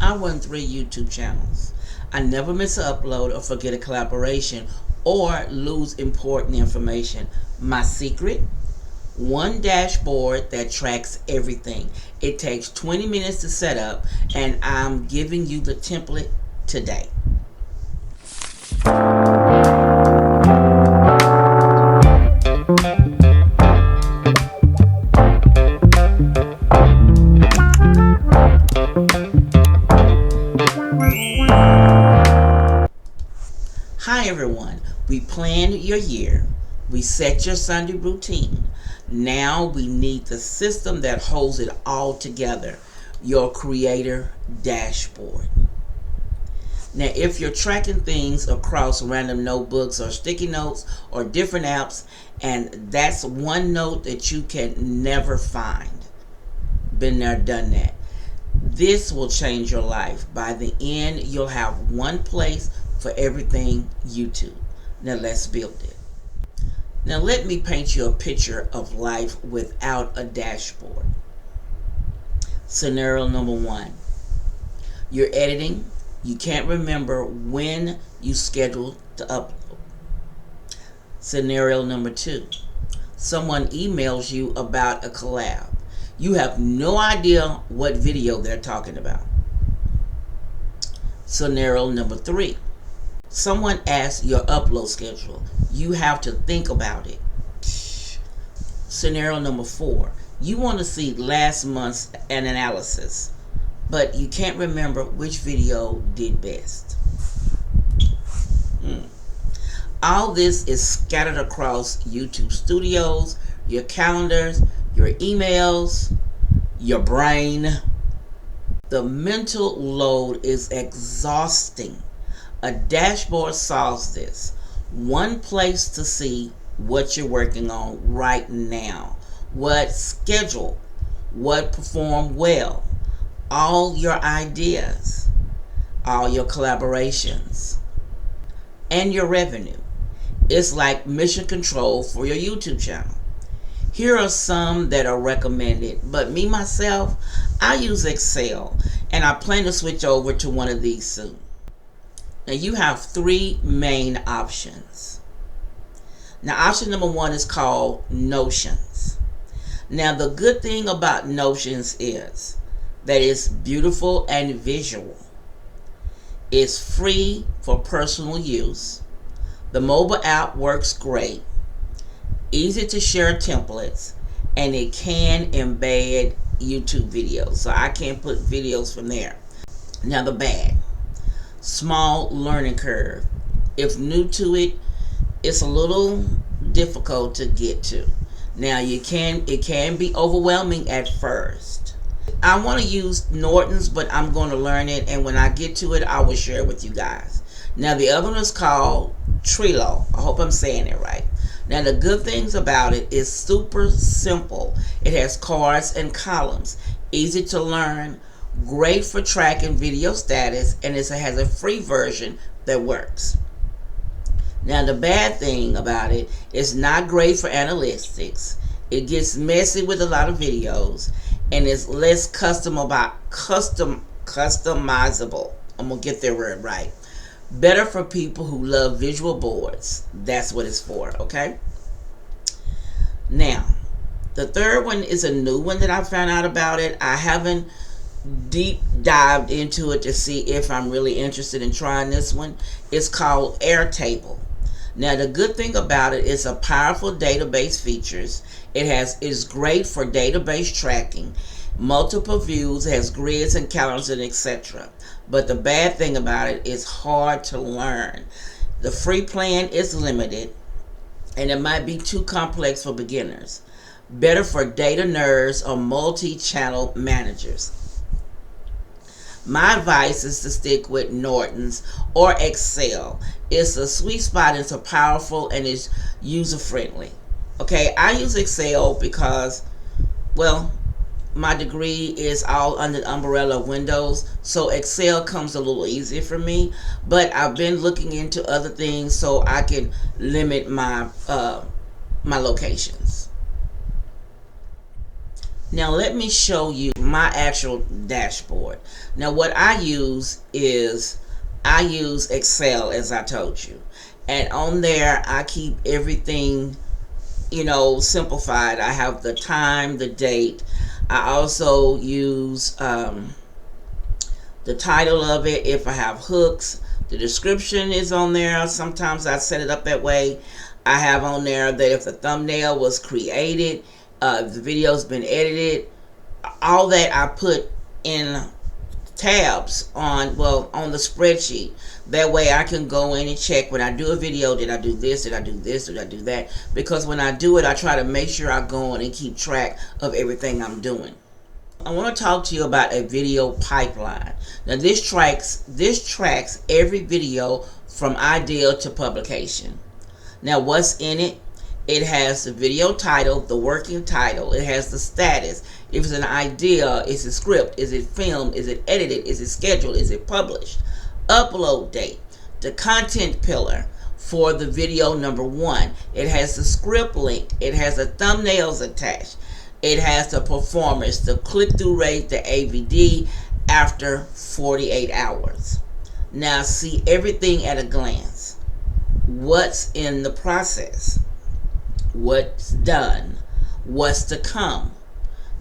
I run 3 YouTube channels. I never miss an upload or forget a collaboration or lose important information. My secret? One dashboard that tracks everything. It takes 20 minutes to set up, and I'm giving you the template today. Hi everyone, we planned your year. We set your Sunday routine. Now we need the system that holds it all together, your Creator Dashboard. Now if you're tracking things across random notebooks or sticky notes or different apps, and that's one note that you can never find, been there, done that. This will change your life. By the end, you'll have one place for everything YouTube. Now let's build it. Now let me paint you a picture of life without a dashboard. Scenario number 1. You're editing. You can't remember when you scheduled to upload. Scenario number 2. Someone emails you about a collab. You have no idea what video they're talking about. Scenario number 3. Someone asks your upload schedule. You have to think about it. Scenario number 4. You want to see last month's analysis, but you can't remember which video did best. All this is scattered across YouTube Studios, your calendars, your emails, your brain. The mental load is exhausting. A dashboard solves this. One place to see what you're working on right now, what schedule, what performed well, all your ideas, all your collaborations, and your revenue. It's like mission control for your YouTube channel. Here are some that are recommended, but me myself, I use Excel, and I plan to switch over to one of these soon. Now you have 3 main options. Now option number 1 is called Notions. Now the good thing about Notions is that it's beautiful and visual. It's free for personal use. The mobile app works great. Easy to share templates, and it can embed YouTube videos. So I can put videos from there. Now the bad. Small learning curve. If new to it, it's a little difficult to get to. Now it can be overwhelming at first. I want to use Norton's, but I'm going to learn it, and when I get to it, I will share it with you guys. Now the other one is called Trello. I hope I'm saying it right. Now the good things about it is super simple. It has cards and columns, easy to learn, great for tracking video status, and it has a free version that works. Now the bad thing about it is not great for analytics. It gets messy with a lot of videos, and it's less customizable. I'm gonna get their word right. Better for people who love visual boards. That's what it's for, okay? Now, the third one is a new one that I found out about it. I haven't deep dived into it to see if I'm really interested in trying this one. It's called Airtable. Now, the good thing about it is a powerful database features. It's great for database tracking, multiple views, it has grids and calendars and etc. But the bad thing about it is hard to learn. The free plan is limited, and it might be too complex for beginners. Better for data nerds or multi-channel managers. My advice is to stick with Norton's or Excel. It's a sweet spot, it's a powerful, and it's user-friendly. Okay, I use Excel because, well, my degree is all under the umbrella of Windows, so Excel comes a little easier for me, but I've been looking into other things so I can limit my my locations. Now let me show you my actual dashboard. Now what I use is I use Excel, as I told you. And on there I keep everything, simplified. I have the time, the date. I also use the title of it. If I have hooks, the description is on there. Sometimes I set it up that way. I have on there that if the thumbnail was created, if the video's been edited, all that I put in tabs on the spreadsheet. That way I can go in and check when I do a video, did I do this, did I do this, did I do that? Because when I do it, I try to make sure I go in and keep track of everything I'm doing. I want to talk to you about a video pipeline. Now this tracks every video from idea to publication. Now what's in it? It has the video title, the working title. It has the status. If it's an idea, is it script? Is it filmed? Is it edited? Is it scheduled? Is it published? Upload date. The content pillar for the video number 1. It has the script link. It has the thumbnails attached. It has the performance, the click-through rate, the AVD after 48 hours. Now see everything at a glance. What's in the process? What's done? What's to come?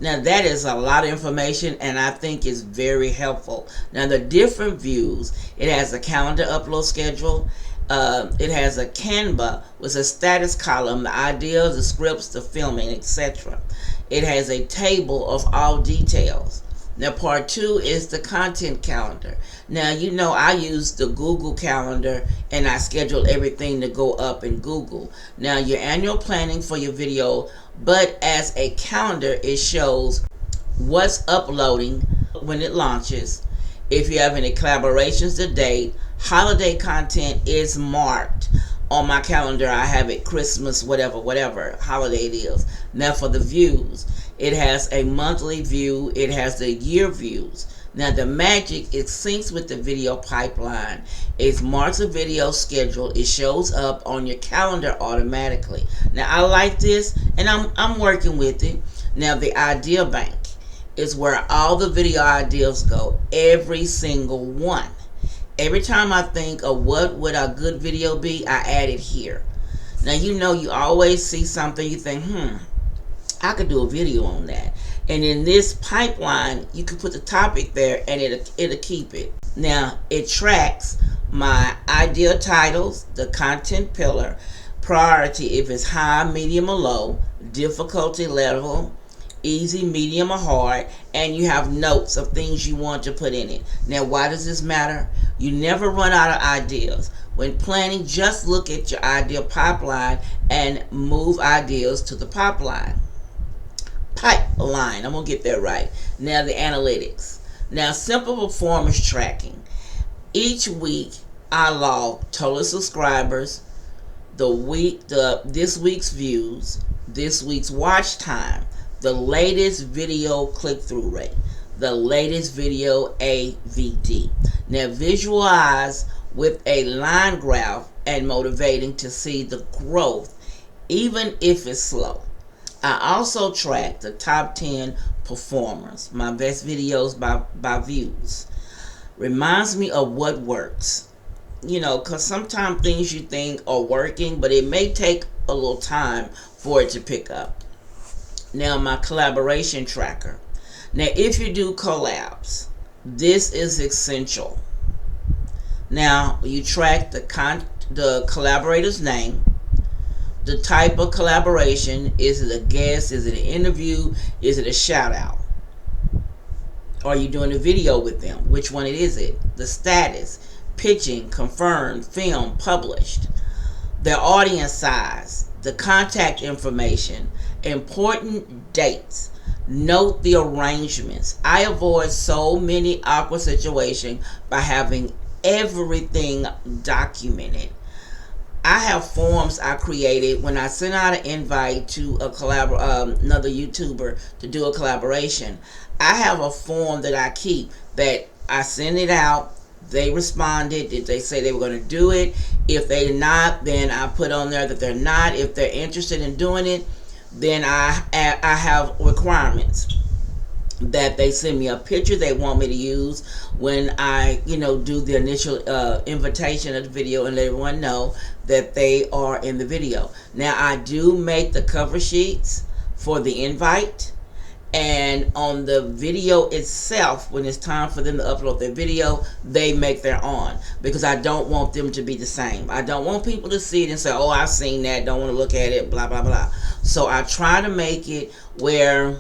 Now that is a lot of information, and I think is very helpful. Now the different views, it has a calendar upload schedule. It has a Canva with a status column, the ideas, the scripts, the filming, etc. It has a table of all details. Now part 2 is the content calendar. Now I use the Google Calendar, and I schedule everything to go up in Google. Now your annual planning for your video, but as a calendar it shows what's uploading when it launches. If you have any collaborations to date, holiday content is marked on my calendar. I have it Christmas, whatever holiday it is. Now for the views, it has a monthly view. It has the year views. Now the magic, it syncs with the video pipeline. It marks a video schedule. It shows up on your calendar automatically. Now I like this, and I'm working with it. Now the idea bank is where all the video ideas go, every single one. Every time I think of what would a good video be, I add it here. Now you always see something, you think, I could do a video on that. And in this pipeline, you can put the topic there, and it'll keep it. Now it tracks my idea titles, the content pillar, priority if it's high, medium, or low, difficulty level, easy, medium, or hard, and you have notes of things you want to put in it. Now why does this matter? You never run out of ideas. When planning, just look at your idea pipeline and move ideas to the pipeline. I'm gonna get that right. Now the analytics. Now simple performance tracking. Each week I log total subscribers, this week's views, this week's watch time, the latest video click-through rate, the latest video AVD. Now visualize with a line graph and motivating to see the growth, even if it's slow. I also track the top 10 performers, my best videos by views. Reminds me of what works. Because sometimes things you think are working, but it may take a little time for it to pick up. Now my collaboration tracker. Now if you do collabs, this is essential. Now you track the collaborator's name, the type of collaboration. Is it a guest? Is it an interview? Is it a shout out? Are you doing a video with them? Which one is it? The status, pitching, confirmed, film, published. Their audience size, the contact information, important dates. Note the arrangements. I avoid so many awkward situations by having everything documented. I have forms I created when I send out an invite to another YouTuber to do a collaboration. I have a form that I keep that I send it out. They responded. Did they say they were going to do it? If they're not, then I put on there that they're not. If they're interested in doing it, then I have requirements that they send me a picture they want me to use when I, do the initial invitation of the video and let everyone know that they are in the video. Now, I do make the cover sheets for the invite, and on the video itself, when it's time for them to upload their video, they make their own, because I don't want them to be the same. I don't want people to see it and say, oh, I've seen that, don't want to look at it, blah, blah, blah. So I try to make it where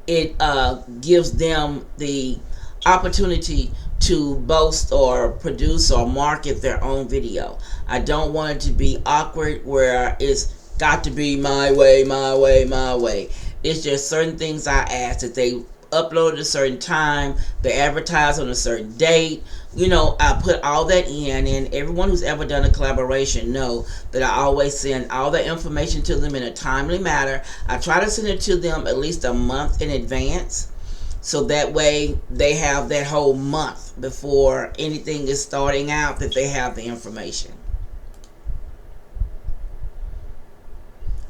it gives them the opportunity to boast or produce or market their own video. I don't want it to be awkward where it's got to be my way, my way, my way. It's just certain things I ask that they upload at a certain time, they advertise on a certain date. I put all that in, and everyone who's ever done a collaboration know that I always send all the information to them in a timely manner. I try to send it to them at least a month in advance, so that way they have that whole month before anything is starting out that they have the information.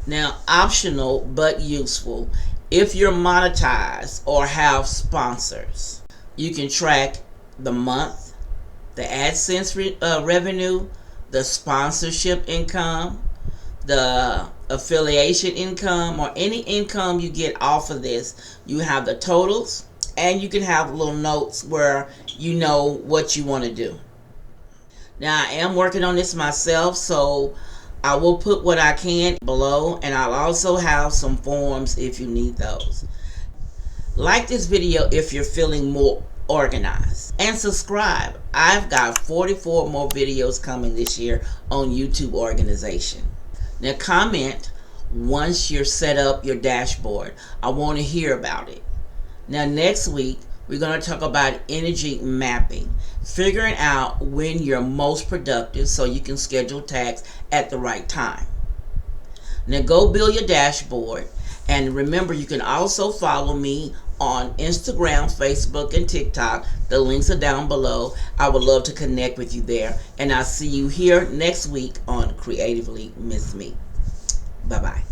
Now, optional but useful, if you're monetized or have sponsors, you can track the month, the AdSense revenue, the sponsorship income, the affiliation income, or any income you get off of this. You have the totals, and you can have little notes where you know what you want to do. Now, I am working on this myself, so I will put what I can below, and I'll also have some forms if you need those. Like this video if you're feeling more organized, and subscribe. I've got 44 more videos coming this year on YouTube organization. Now, comment once you're set up your dashboard. I want to hear about it. Now, next week we're going to talk about energy mapping, figuring out when you're most productive so you can schedule tasks at the right time. Now, go build your dashboard, and remember, you can also follow me on Instagram, Facebook, and TikTok. The links are down below. I would love to connect with you there, and I'll see you here next week on Creatively Miss Me. Bye-bye.